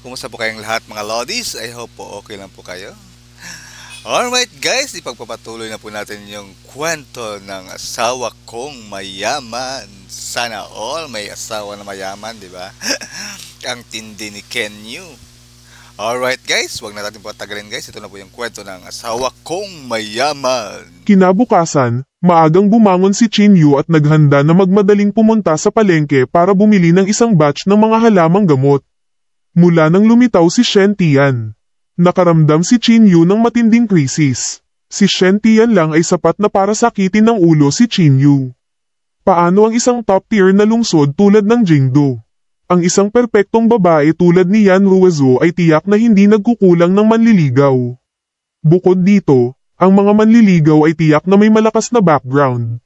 Kumusta po kayong lahat mga lodies? I hope po okay lang po kayo. Alright guys, ipagpapatuloy na po natin yung kwento ng asawa kong mayaman. Sana all may asawa na mayaman, di ba? Ang tindi ni Kenyu. Alright guys, wag na natin patagalin guys. Ito na po yung kwento ng asawa kong mayaman. Kinabukasan, maagang bumangon si Chinyu at naghanda na magmadaling pumunta sa palengke para bumili ng isang batch ng mga halamang gamot. Mula nang lumitaw si Shen Tian, nakaramdam si Chinyu ng matinding krisis. Si Shen Tian lang ay sapat na para sakitin ng ulo si Chinyu. Paano ang isang top tier na lungsod tulad ng Jingdo? Ang isang perpektong babae tulad ni Yan Ruizo ay tiyak na hindi nagkukulang ng manliligaw. Bukod dito, ang mga manliligaw ay tiyak na may malakas na background.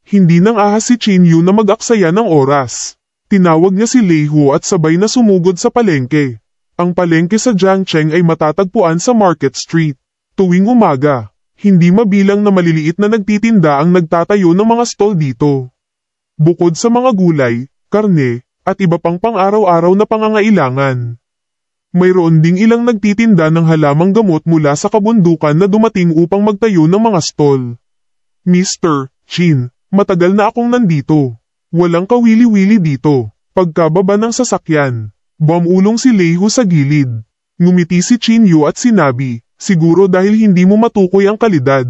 Hindi nang ahas si Chinyu na mag-aksaya ng oras. Tinawag niya si Lei Hu at sabay na sumugod sa palengke. Ang palengke sa Jiangcheng ay matatagpuan sa Market Street. Tuwing umaga, hindi mabilang na maliliit na nagtitinda ang nagtatayo ng mga stall dito. Bukod sa mga gulay, karne, at iba pang pang-araw-araw na pangangailangan. Mayroon ding ilang nagtitinda ng halamang gamot mula sa kabundukan na dumating upang magtayo ng mga stall. Mr. Chin, matagal na akong nandito. Walang kawili-wili dito. Pagkababa ng sasakyan, bumulong si Lei Hu sa gilid. Ngumiti si Chinyu at sinabi, siguro dahil hindi mo matukoy ang kalidad.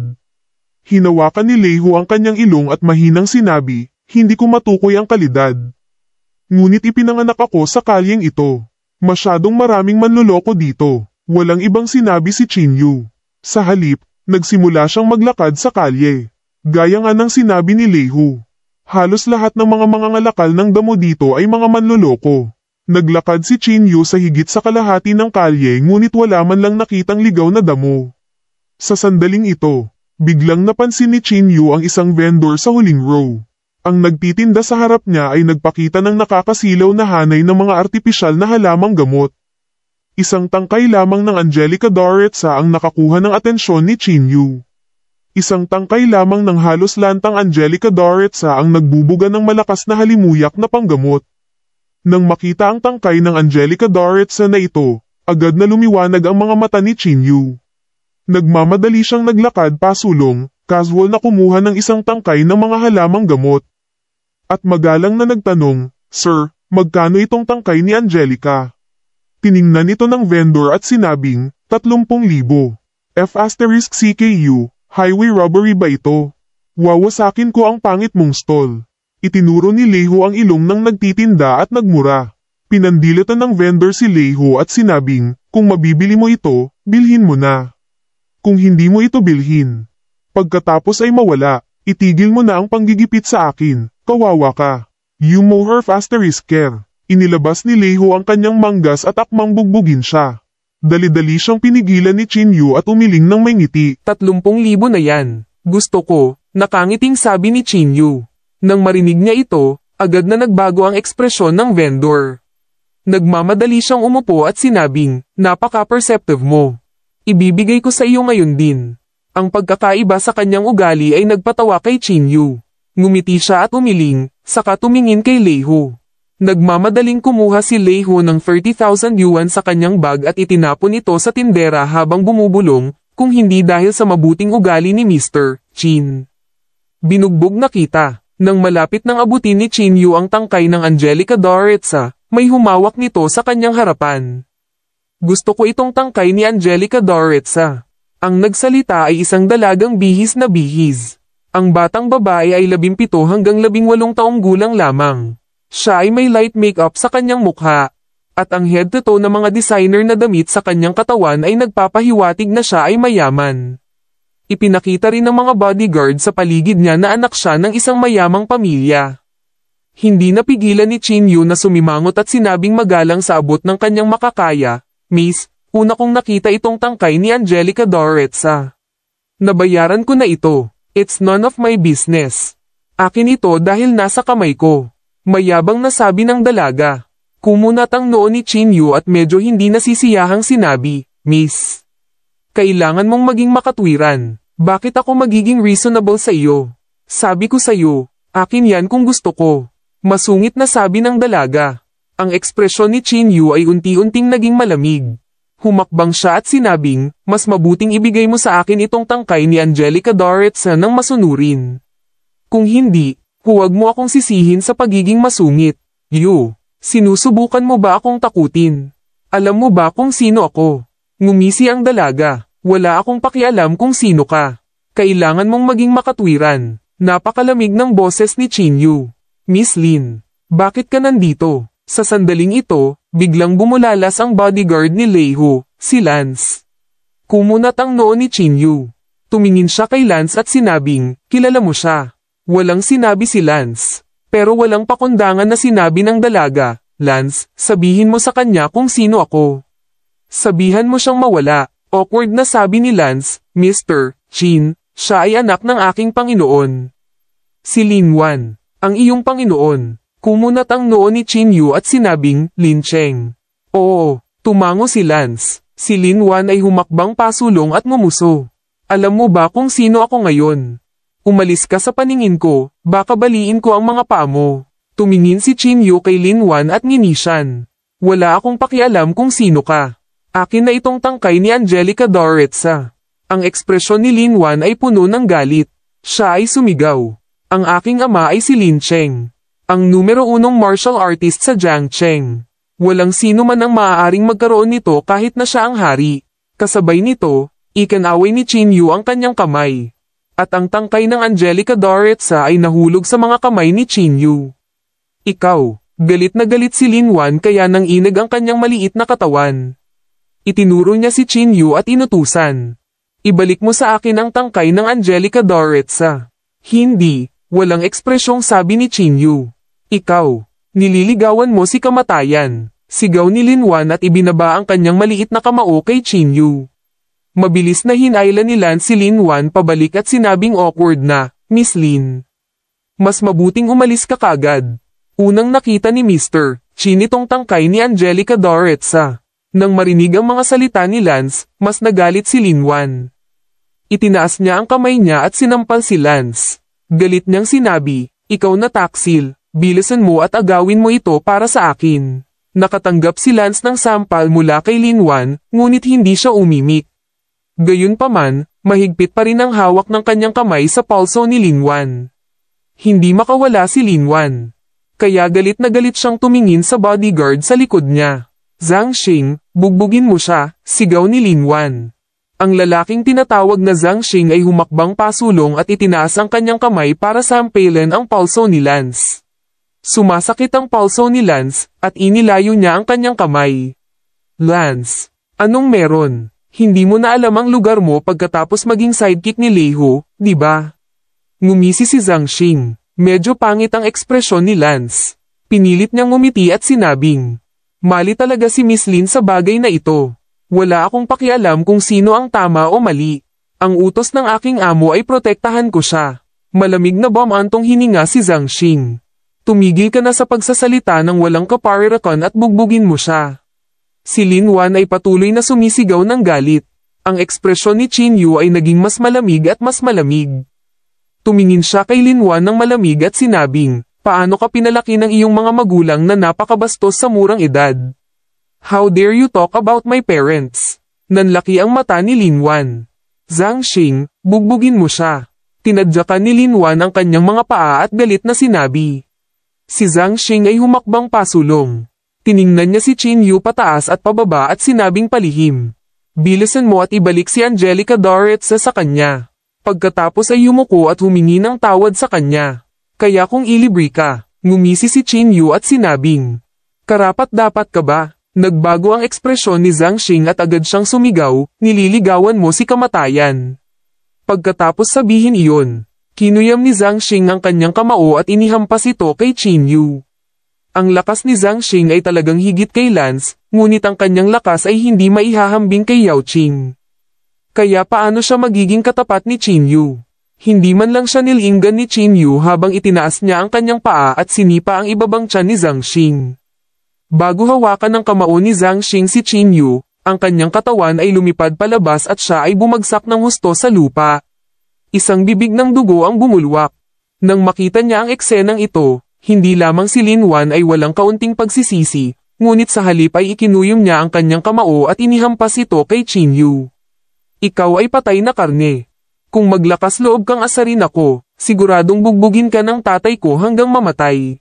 Hinawakan ni Lei Hu ang kanyang ilong at mahinang sinabi, hindi ko matukoy ang kalidad. Ngunit ipinanganak ako sa kalyeng ito. Masyadong maraming manloloko dito. Walang ibang sinabi si Chinyu. Sa halip, nagsimula siyang maglakad sa kalye. Gaya nga ng sinabi ni Lei Hu. Halos lahat ng mga mangangalakal ng damo dito ay mga manloloko. Naglakad si Chinyu sa higit sa kalahati ng kalye ngunit wala man lang nakitang ligaw na damo. Sa sandaling ito, biglang napansin ni Chinyu ang isang vendor sa huling row. Ang nagtitinda sa harap niya ay nagpakita ng nakakasilaw na hanay ng mga artipisyal na halamang gamot. Isang tangkay lamang ng Angelica Doretsa ang nakakuha ng atensyon ni Chinyu. Isang tangkay lamang ng halos lantang Angelica Doretsa ang nagbubuga ng malakas na halimuyak na panggamot. Nang makita ang tangkay ng Angelica Doretsa na ito, agad na lumiwanag ang mga mata ni Chinyu. Nagmamadali siyang naglakad pasulong, casual na kumuha ng isang tangkay ng mga halamang gamot. At magalang na nagtanong, Sir, magkano itong tangkay ni Angelica? Tiningnan ito ng vendor at sinabing, 30,000. F*CKU, highway robbery ba ito? Wawasakin ko ang pangit mong stall. Itinuro ni Lei Hu ang ilong ng nagtitinda at nagmura. Pinandilatan ng vendor si Lei Hu at sinabing, kung mabibili mo ito, bilhin mo na. Kung hindi mo ito bilhin, pagkatapos ay mawala, itigil mo na ang panggigipit sa akin. Kawawa ka. You mow her care. Inilabas ni Lei Hu ang kanyang manggas at akmang bugbugin siya. Dali-dali siyang pinigilan ni Chinyu at umiling ng may ngiti. 30,000 na yan. Gusto ko, nakangiting sabi ni Chinyu. Nang marinig niya ito, agad na nagbago ang ekspresyon ng vendor. Nagmamadali siyang umupo at sinabing, napaka-perceptive mo. Ibibigay ko sa iyo ngayon din. Ang pagkakaiba sa kanyang ugali ay nagpatawa kay Chinyu. Ngumiti siya at umiling, saka tumingin kay Lei Hu. Nagmamadaling kumuha si Lei Hu ng 30,000 yuan sa kanyang bag at itinapon ito sa tindera habang bumubulong, kung hindi dahil sa mabuting ugali ni Mr. Chin. Binugbog na kita. Nang malapit nang abutin ni Chinyu ang tangkay ng Angelica Doretsa, may humawak nito sa kanyang harapan. Gusto ko itong tangkay ni Angelica Doretsa. Ang nagsalita ay isang dalagang bihis na bihis. Ang batang babae ay 17 hanggang 18 taong gulang lamang. Siya ay may light makeup sa kanyang mukha. At ang head-to-toe na mga designer na damit sa kanyang katawan ay nagpapahiwatig na siya ay mayaman. Ipinakita rin ng mga bodyguard sa paligid niya na anak siya ng isang mayamang pamilya. Hindi napigilan ni Chinyu na sumimangot at sinabing magalang sa abot ng kanyang makakaya, Miss, una kong nakita itong tangkay ni Angelica Doretsa. Nabayaran ko na ito. It's none of my business. Akin ito dahil nasa kamay ko. Mayabang na sabi ng dalaga. Kumunat ang noo ni Chinyu at medyo hindi nasisiyahang sinabi, Miss, kailangan mong maging makatwiran. Bakit ako magiging reasonable sa iyo? Sabi ko sa iyo, akin yan kung gusto ko. Masungit na sabi ng dalaga. Ang ekspresyon ni Chin Yu ay unti-unting naging malamig. Humakbang siya at sinabing, mas mabuting ibigay mo sa akin itong tangkay ni Angelica Doretsa nang masunurin. Kung hindi, huwag mo akong sisihin sa pagiging masungit. Yu, sinusubukan mo ba akong takutin? Alam mo ba kung sino ako? Ngumisi ang dalaga. Wala akong pakialam kung sino ka. Kailangan mong maging makatwiran. Napakalamig ng boses ni Chin Yu. Miss Lin, bakit ka nandito? Sa sandaling ito, biglang bumulalas ang bodyguard ni Leiho, si Lance. Kumunat ang noo ni Chin Yu. Tumingin siya kay Lance at sinabing, kilala mo siya. Walang sinabi si Lance. Pero walang pakundangan na sinabi ng dalaga, Lance, sabihin mo sa kanya kung sino ako. Sabihan mo siyang mawala. Awkward na sabi ni Lance, Mr. Chin, siya ay anak ng aking Panginoon. Si Lin Wan, ang iyong Panginoon. Kumunat ang noo ni Chin Yu at sinabing, Lin Cheng. Oo, tumango si Lance. Si Lin Wan ay humakbang pasulong at ngumuso. Alam mo ba kung sino ako ngayon? Umalis ka sa paningin ko, baka baliin ko ang mga paa mo. Tumingin si Chin Yu kay Lin Wan at nginisyan. Wala akong pakialam kung sino ka. Akin na itong tangkay ni Angelica Doretsa. Ang ekspresyon ni Lin Wan ay puno ng galit. Siya ay sumigaw. Ang aking ama ay si Lin Cheng. Ang numero 1 martial artist sa Jiangcheng. Walang sino man ang maaaring magkaroon nito kahit na siya ang hari. Kasabay nito, ikinaway ni Chin Yu ang kanyang kamay. At ang tangkay ng Angelica Doretsa ay nahulog sa mga kamay ni Chin Yu. Ikaw, galit na galit si Lin Wan kaya nang inag ang kanyang maliit na katawan. Itinuro niya si Chin Yu at inutusan. Ibalik mo sa akin ang tangkay ng Angelica Doretsa. Hindi, walang ekspresyong sabi ni Chin Yu. Ikaw, nililigawan mo si kamatayan. Sigaw ni Lin Wan at ibinaba ang kanyang maliit na kamao kay Chin Yu. Mabilis na hinayla ni Lance si Lin Wan pabalik at sinabing awkward na, Miss Lin. Mas mabuting umalis ka kagad. Unang nakita ni Mr. Chin itong tangkay ni Angelica Doretsa. Nang marinig ang mga salita ni Lance, mas nagalit si Lin Wan. Itinaas niya ang kamay niya at sinampal si Lance. Galit niyang sinabi, ikaw na taksil, bilisan mo at agawin mo ito para sa akin. Nakatanggap si Lance ng sampal mula kay Lin Wan, ngunit hindi siya umimik. Gayunpaman, mahigpit pa rin ang hawak ng kanyang kamay sa palso ni Lin Wan. Hindi makawala si Lin Wan. Kaya galit na galit siyang tumingin sa bodyguard sa likod niya. Zhang Xing, bugbugin mo siya, sigaw ni Lin Wan. Ang lalaking tinatawag na Zhang Xing ay humakbang pasulong at itinaas ang kanyang kamay para sampalin ang palso ni Lance. Sumasakit ang palso ni Lance, at inilayo niya ang kanyang kamay. Lance, anong meron? Hindi mo na alam ang lugar mo pagkatapos maging sidekick ni Leiho, di ba? Ngumisi si Zhang Xing. Medyo pangit ang ekspresyon ni Lance. Pinilit niyang ngumiti at sinabing, mali talaga si Miss Lin sa bagay na ito. Wala akong pakialam kung sino ang tama o mali. Ang utos ng aking amo ay protektahan ko siya. Malamig na bomantong hininga si Zhang Xing. Tumigil ka na sa pagsasalita ng walang kaparirakan at bugbugin mo siya. Si Lin Wan ay patuloy na sumisigaw ng galit. Ang ekspresyon ni Chin Yu ay naging mas malamig at mas malamig. Tumingin siya kay Lin Wan ng malamig at sinabing, paano ka pinalaki ng iyong mga magulang na napakabastos sa murang edad? How dare you talk about my parents? Nanlaki ang mata ni Lin Wan. Zhang Xing, bugbugin mo siya. Tinadyakan ni Lin Wan ang kanyang mga paa at galit na sinabi. Si Zhang Xing ay humakbang pasulong. Tiningnan niya si Chin Yu pataas at pababa at sinabing palihim. Bilisan mo at ibalik si Angelica Doretsa sa kanya. Pagkatapos ay yumuko at humingi ng tawad sa kanya. Kaya kung ilibre ka, ngumisi si Chin Yu at sinabing, karapat-dapat ka ba? Nagbago ang ekspresyon ni Zhang Xing at agad siyang sumigaw, nililigawan mo si kamatayan. Pagkatapos sabihin iyon, kinuyam ni Zhang Xing ang kanyang kamao at inihampas ito kay Chin Yu. Ang lakas ni Zhang Xing ay talagang higit kay Lance, ngunit ang kanyang lakas ay hindi maihahambing kay Yao Qing. Kaya paano siya magiging katapat ni Chin Yu? Hindi man lang siya nilinggan ni Chin Yu habang itinaas niya ang kanyang paa at sinipa ang ibabang tiyan ni Zhang Xing. Bago hawakan ng kamao ni Zhang Xing si Chin Yu, ang kanyang katawan ay lumipad palabas at siya ay bumagsak ng husto sa lupa. Isang bibig ng dugo ang bumulwak. Nang makita niya ang eksenang ito, Hindi lamang si Lin Wan ay walang kaunting pagsisisi, ngunit sa halip ay ikinuyom niya ang kanyang kamao at inihampas ito kay Qin Yu. Ikaw ay patay na karne. Kung maglakas loob kang asarin ako, siguradong bugbugin ka ng tatay ko hanggang mamatay.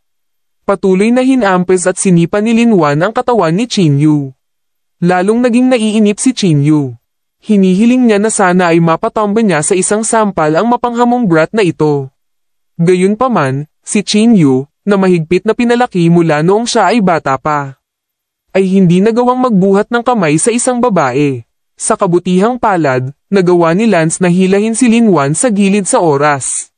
Patuloy na hinampes at sinipa ni Lin Wan ang katawan ni Qin Yu. Lalong naging naiinip si Qin Yu. Hinihiling niya na sana ay mapatomba niya sa isang sampal ang mapanghamong brat na ito. Gayunpaman, si Qin Yu, na mahigpit na pinalaki mula noong siya ay bata pa, ay hindi nagawang magbuhat ng kamay sa isang babae. Sa kabutihang palad, nagawa ni Lance na hilahin si Lin Wan sa gilid sa oras.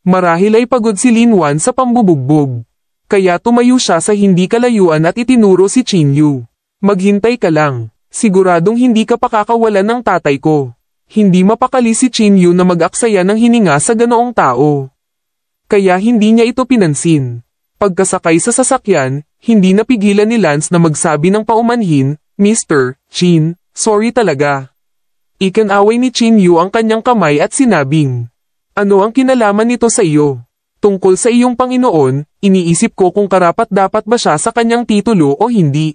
Marahil ay pagod si Lin Wan sa pambubugbog. Kaya tumayo siya sa hindi kalayuan at itinuro si Qin Yu. Maghintay ka lang. Siguradong hindi ka pakakawalan ng tatay ko. Hindi mapakali si Qin Yu na mag-aksaya ng hininga sa ganoong tao. Kaya hindi niya ito pinansin. Pagkasakay sa sasakyan, hindi napigilan ni Lance na magsabi ng paumanhin, Mr. Qin, sorry talaga. Ikinaway ni Qin Yu ang kanyang kamay at sinabing, ano ang kinalaman nito sa iyo? Tungkol sa iyong Panginoon, iniisip ko kung karapat-dapat ba siya sa kanyang titulo o hindi.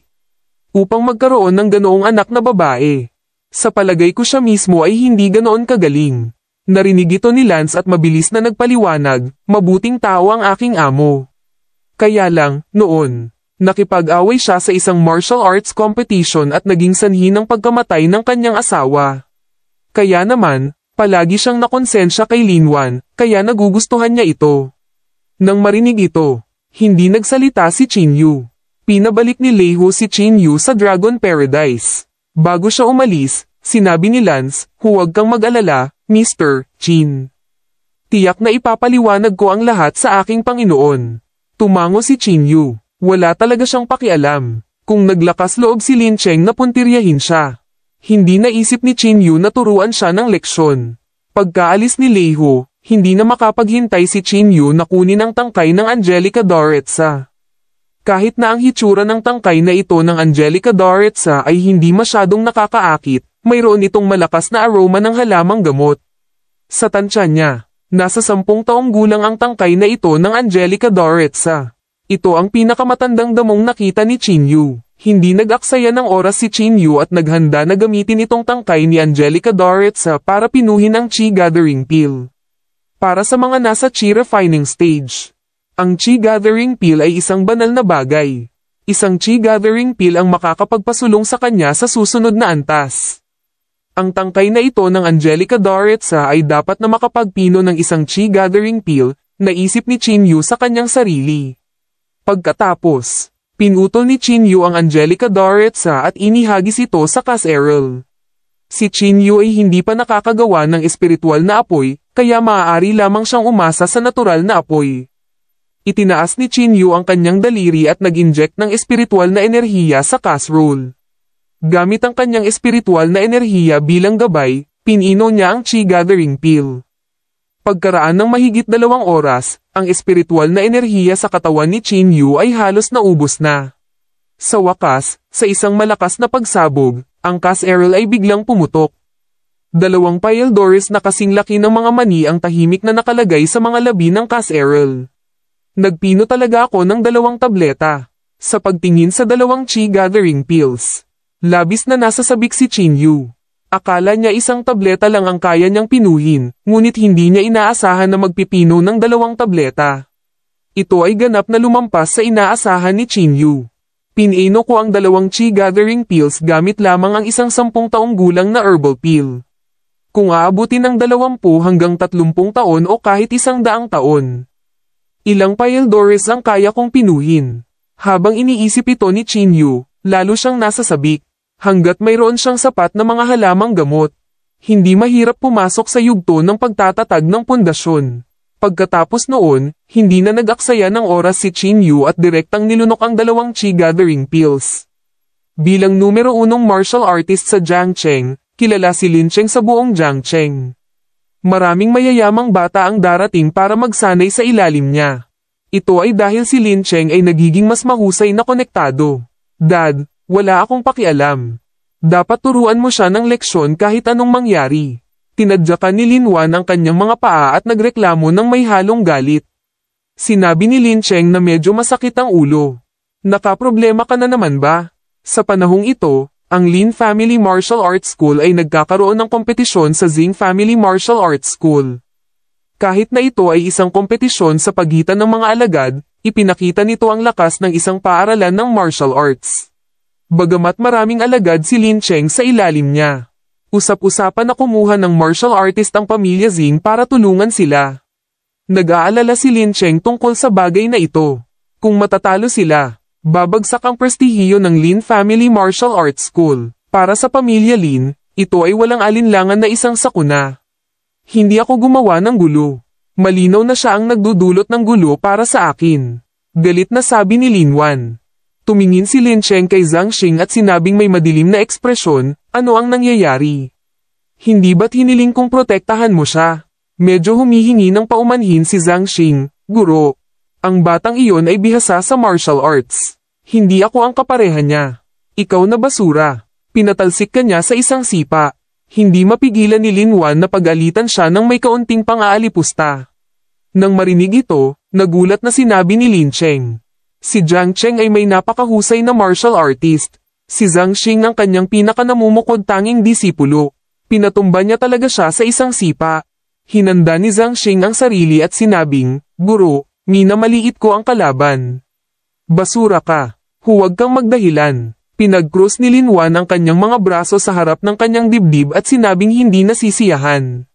Upang magkaroon ng ganoong anak na babae. Sa palagay ko siya mismo ay hindi ganoon kagaling. Narinig ito ni Lance at mabilis na nagpaliwanag, mabuting tao ang aking amo. Kaya lang, noon, nakipag-away siya sa isang martial arts competition at naging sanhi ng pagkamatay ng kanyang asawa. Kaya naman, palagi siyang nakonsensya kay Lin Wan, kaya nagugustuhan niya ito. Nang marinig ito, hindi nagsalita si Qin Yu. Pinabalik ni Lei Hu si Qin Yu sa Dragon Paradise. Bago siya umalis, sinabi ni Lance, huwag kang mag-alala, Mr. Qin. Tiyak na ipapaliwanag ko ang lahat sa aking Panginoon. Tumango si Qin Yu. Wala talaga siyang pakialam. Kung naglakas loob si Lin Cheng na puntiryahin siya. Hindi naisip ni Qin Yu na turuan siya ng leksyon. Pagkaalis ni Lei Hu, hindi na makapaghintay si Qin Yu na kunin ang tangkay ng Angelica Doretsa. Kahit na ang hitsura ng tangkay na ito ng Angelica Doretsa ay hindi masyadong nakakaakit, mayroon itong malakas na aroma ng halamang gamot. Sa tansya niya, nasa 10 taong gulang ang tangkay na ito ng Angelica Doretsa. Ito ang pinakamatandang damong nakita ni Qin Yu. Hindi nag-aksaya ng oras si Qin Yu at naghanda na gamitin itong tangkay ni Angelica Doretsa para pinuhin ang Qi Gathering Pill. Para sa mga nasa Qi Refining Stage. Ang Qi Gathering Pill ay isang banal na bagay. Isang Qi Gathering Pill ang makakapagpasulong sa kanya sa susunod na antas. Ang tangkay na ito ng Angelica Doretsa ay dapat na makapagpino ng isang Qi Gathering Pill, naisip ni Qin Yu sa kanyang sarili. Pagkatapos, pinutol ni Qin Yu ang Angelica Doretsa at inihagis ito sa Kas-Errol. Si Qin Yu ay hindi pa nakakagawa ng espiritual na apoy, kaya maaari lamang siyang umasa sa natural na apoy. Itinaas ni Qin Yu ang kanyang daliri at nag-inject ng espiritual na enerhiya sa casserole. Gamit ang kanyang espiritual na enerhiya bilang gabay, pinino niya ang Qi Gathering Pill. Pagkaraan ng mahigit 2 oras, ang espiritual na enerhiya sa katawan ni Qin Yu ay halos naubos na. Sa wakas, sa isang malakas na pagsabog, ang Kas-Errol ay biglang pumutok. 2 pile doors na kasing laki ng mga mani ang tahimik na nakalagay sa mga labi ng Kas-Errol. Nagpino talaga ako ng 2 tableta. Sa pagtingin sa 2 Qi Gathering Pills. Labis na nasasabik si Qin Yu. Akala niya isang tableta lang ang kaya niyang pinuhin, ngunit hindi niya inaasahan na magpipino ng 2 tableta. Ito ay ganap na lumampas sa inaasahan ni Qin Yu. Pinino ko ang 2 Qi Gathering Pills gamit lamang ang isang 10 taong gulang na herbal pill. Kung aabutin ng 20 hanggang 30 taon o kahit 100 taon. Ilang pile doors ang kaya kong pinuhin. Habang iniisip ito ni Qin Yu, lalo siyang nasasabik. Hanggat mayroon siyang sapat na mga halamang gamot. Hindi mahirap pumasok sa yugto ng pagtatatag ng pundasyon. Pagkatapos noon, hindi na nag-aksaya ng oras si Qin Yu at direktang nilunok ang 2 Qi Gathering Pills. Bilang numero 1 martial artist sa Jiangcheng, kilala si Lin Cheng sa buong Jiangcheng. Maraming mayayamang bata ang darating para magsanay sa ilalim niya. Ito ay dahil si Lin Cheng ay nagiging mas mahusay na konektado. Dad, wala akong pakialam. Dapat turuan mo siya ng leksyon kahit anong mangyari. Tinadyakan ni Lin Wan ang kanyang mga paa at nagreklamo ng may halong galit. Sinabi ni Lin Cheng na medyo masakit ang ulo. Nakaproblema ka na naman ba? Sa panahong ito, ang Lin Family Martial Arts School ay nagkakaroon ng kompetisyon sa Zing Family Martial Arts School. Kahit na ito ay isang kompetisyon sa pagitan ng mga alagad, ipinakita nito ang lakas ng isang paaralan ng martial arts. Bagamat maraming alagad si Lin Cheng sa ilalim niya. Usap-usapan na kumuha ng martial artist ang pamilya Zing para tulungan sila. Nag-aalala si Lin Cheng tungkol sa bagay na ito. Kung matatalo sila, babagsak ang prestihiyo ng Lin Family Martial Arts School. Para sa pamilya Lin, ito ay walang alinlangan na isang sakuna. Hindi ako gumawa ng gulo. Malinaw na siya ang nagdudulot ng gulo para sa akin. Galit na sabi ni Lin Wan. Tumingin si Lin Cheng kay Zhang Xing at sinabing may madilim na ekspresyon, ano ang nangyayari? Hindi ba't hiniling kong protektahan mo siya? Medyo humihingi ng paumanhin si Zhang Xing, guro. Ang batang iyon ay bihasa sa martial arts. Hindi ako ang kapareha niya. Ikaw na basura. Pinatalsik ka niya sa isang sipa. Hindi mapigilan ni Lin Wan na pag-alitan siya ng may kaunting pang-aalipusta. Nang marinig ito, nagulat na sinabi ni Lin Cheng. Si Zhang Cheng ay may napakahusay na martial artist. Si Zhang Xing ang kanyang pinakanamumukod tanging disipulo. Pinatumba niya talaga siya sa isang sipa. Hinanda ni Zhang Xing ang sarili at sinabing, guro, minamaliit ko ang kalaban. Basura ka. Huwag kang magdahilan. Pinag-cross ni Lin Wan ang kanyang mga braso sa harap ng kanyang dibdib at sinabing hindi nasisiyahan.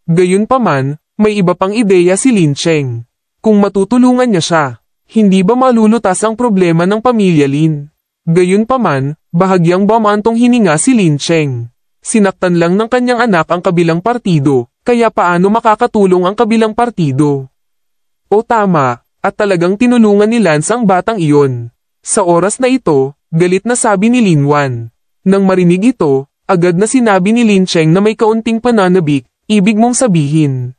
Gayunpaman, may iba pang ideya si Lin Cheng. Kung matutulungan niya siya, hindi ba malulutas ang problema ng pamilya Lin? Gayunpaman, bahagyang bumantong hininga si Lin Cheng. Sinaktan lang ng kanyang anak ang kabilang partido, kaya paano makakatulong ang kabilang partido? O tama, at talagang tinulungan ni Lance ang batang iyon. Sa oras na ito, galit na sabi ni Lin Wan. Nang marinig ito, agad na sinabi ni Lin Cheng na may kaunting pananabik, ibig mong sabihin.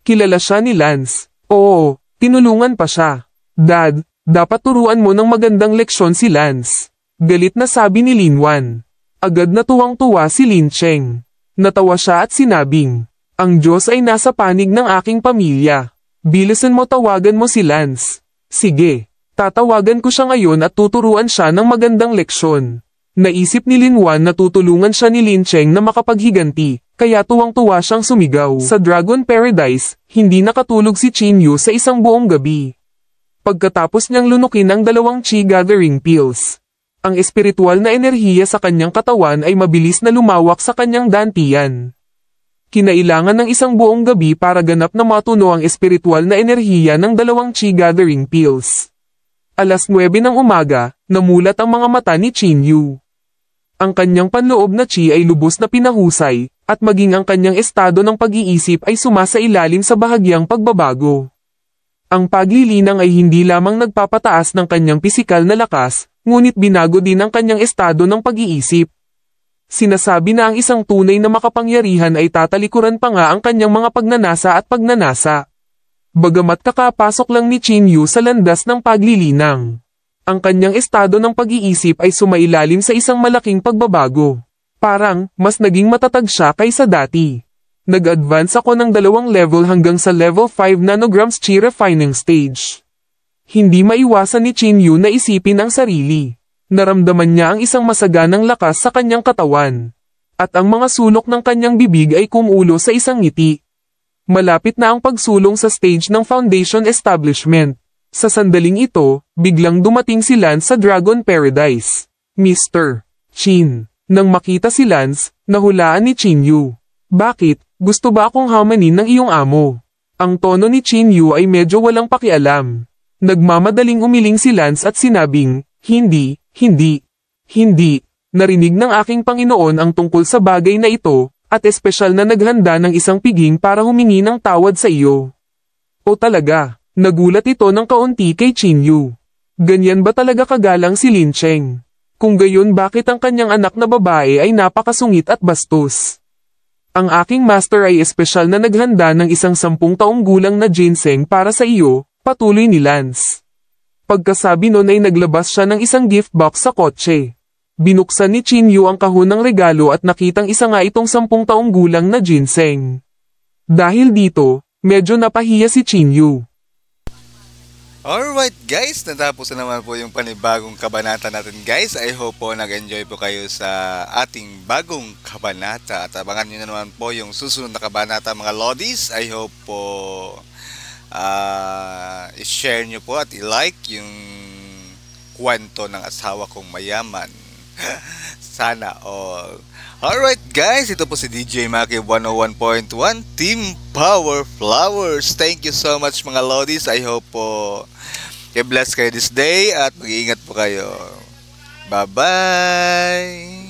Kilala siya ni Lance. Oo, tinulungan pa siya. Dad, dapat turuan mo ng magandang leksyon si Lance. Galit na sabi ni Lin Wan. Agad na tuwang-tuwa si Lin Cheng. Natawa siya at sinabing, ang Diyos ay nasa panig ng aking pamilya. Bilisan mo tawagan mo si Lance. Sige, tatawagan ko siya ngayon at tuturuan siya ng magandang leksyon. Naisip ni Lin Wan na tutulungan siya ni Lin Cheng na makapaghiganti, kaya tuwang-tuwa siyang sumigaw. Sa Dragon Paradise, hindi nakatulog si Qin Yu sa isang buong gabi. Pagkatapos niyang lunukin ang 2 Qi Gathering Pills, ang espiritual na enerhiya sa kanyang katawan ay mabilis na lumawak sa kanyang dantian. Kinailangan ng isang buong gabi para ganap na matuno ang espiritual na enerhiya ng 2 Qi Gathering Pills. Alas 9 ng umaga, namulat ang mga mata ni Qin Yu. Ang kanyang panloob na Qi ay lubos na pinahusay, at maging ang kanyang estado ng pag-iisip ay sumasailalim sa bahagyang pagbabago. Ang paglilinang ay hindi lamang nagpapataas ng kanyang pisikal na lakas, ngunit binago din ang kanyang estado ng pag-iisip. Sinasabi na ang isang tunay na makapangyarihan ay tatalikuran pa nga ang kanyang mga pagnanasa at pagnanasa. Bagamat kakapasok lang ni Qin Yu sa landas ng paglilinang, ang kanyang estado ng pag-iisip ay sumailalim sa isang malaking pagbabago. Parang, mas naging matatag siya kaysa dati. Nag-advance ako ng 2 level hanggang sa level 5 nanograms Qi refining stage. Hindi maiwasan ni Qin Yu na isipin ang sarili. Naramdaman niya ang isang masaganang lakas sa kanyang katawan. At ang mga sulok ng kanyang bibig ay kumulo sa isang ngiti. Malapit na ang pagsulong sa stage ng Foundation Establishment. Sa sandaling ito, biglang dumating si Lance sa Dragon Paradise. Mr. Qin. Nang makita si Lance, nahulaan ni Qin Yu. Bakit, gusto ba akong hamanin ng iyong amo? Ang tono ni Qin Yu ay medyo walang pakialam. Nagmamadaling umiling si Lance at sinabing, hindi. Narinig ng aking Panginoon ang tungkol sa bagay na ito, at espesyal na naghanda ng isang piging para humingi ng tawad sa iyo. O talaga, nagulat ito ng kaunti kay Qin Yu. Ganyan ba talaga kagalang si Lin Cheng? Kung gayon bakit ang kanyang anak na babae ay napakasungit at bastos? Ang aking master ay espesyal na naghanda ng isang 10 taong gulang na ginseng para sa iyo, patuloy ni Lance. Pagkasabi nun ay naglabas siya ng isang gift box sa kotse. Binuksan ni Qin Yu ang kahon ng regalo at nakitang isa nga itong 10 taong gulang na ginseng. Dahil dito, medyo napahiya si Qin Yu. Alright guys, natapos na naman po yung panibagong kabanata natin guys. I hope po nag-enjoy po kayo sa ating bagong kabanata. At abangan nyo na naman po yung susunod na kabanata mga Lodis. I hope po i-share nyo po at i-like yung kwento ng asawa kong mayaman. Sana all. Alright guys, ito po si DJ Maki 101.1 Team Power Flowers. Thank you so much mga Lodis. I hope po i-bless kayo this day at mag-iingat po kayo. Bye-bye!